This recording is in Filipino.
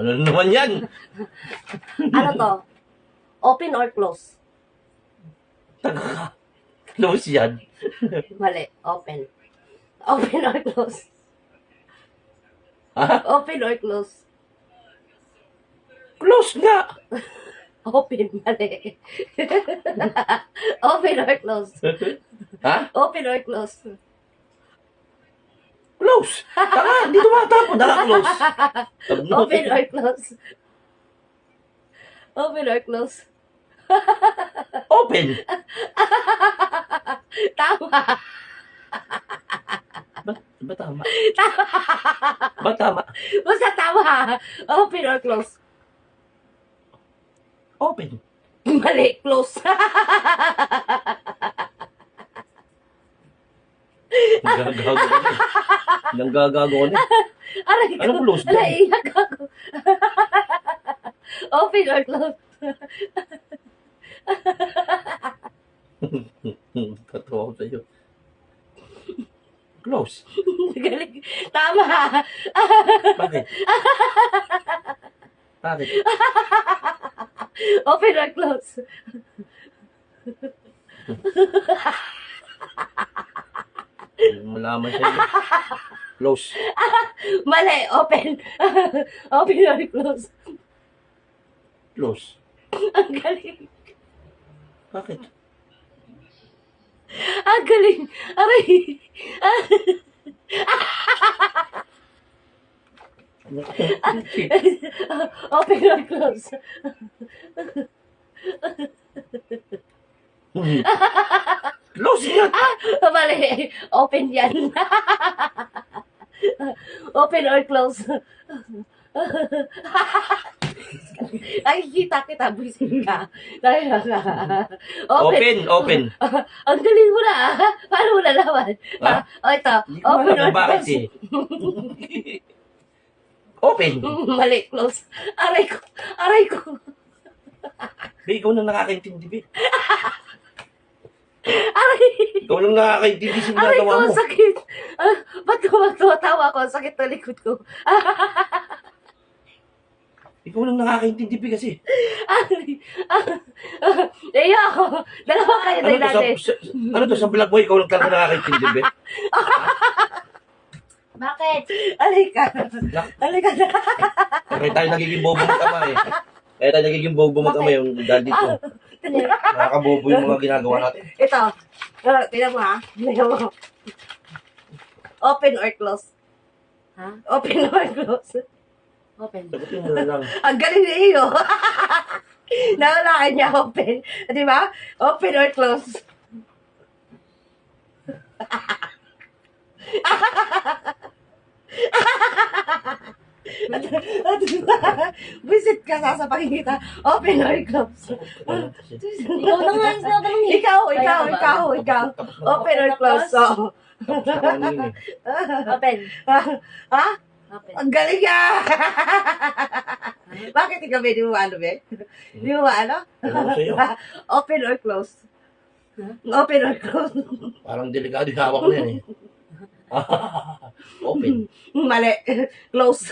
Ano naman yan? Ano to? Open or close? Close yan. Mali. Open. Open or close? Ha? Open or close? Close nga. Open. Mali. Open or close? Ha? Open or close? Close. Taka, hindi tumatapon. Naka-close. Open or close? Open or close? Open. Tama. Ba tama? Tama. Ba tama? Basta tama. Open or close? Open. Mali. Close. Nanggagago ka na. Nanggagago ka na. Aray ko. Anong close dyan? Naiiyak ako. Open or close? Katawa ko sa'yo. Close. Galing. Tama. Bakit? Bakit? Open or close? Malaman sa'yo. Close. Mali. Open. Open or close? Close. Ang galing. Bakit? Ang galing. Aray. Open or close? Close nga. Mali. Open yan. Open or close? Ay, kita, buisit ka. Open. Open. Ang galing mo na. Paano mo nalaman? Ha? O, ito. Hindi ko Open alam or kung bakit close? eh. Open. Mali, close. Aray ko. Be, ikaw lang nakakaintindi, be. Aray. Ikaw lang nakakaintindi sa Aray ko, ginagawa ang mo. sakit. Ba't ko magtatawa ko? Ang sakit na likod ko. Ikaw lang nakakaintindi, be, kasi. Aray. Ako. Dalawa kayo Ano na to, natin. ano to, sa vlog boy, ikaw lang talaga nakakaintindi, be. Bakit? Aray ka. Aray ka na. Kaya tayo nagiging bobo magkama eh. Kaya tayo nagiging bobo magkama yung dahil dito. Nakakabobo yung mga ginagawa natin. Ito. Tingnan mo ha. Tingnan mo. Open or close? Ha? Open or close? Open. Sagutin mo na lang. Ang galing ni iyo. Naunahan niya open. Di ba? Open or close? Visit ka, sasapakin kita. Open or close? Ikaw na nga yung sinatanong eh. Ikaw. Open or close? So, Tapos na kanina eh. Open. ha? Open. Ang galing niya! Bakit ikaw di mo ano, be? Di mo ano? Ano ko sa'yo? Open or close? Open or close? Parang delikado yung hawak na yan eh. Open. Mali. Close.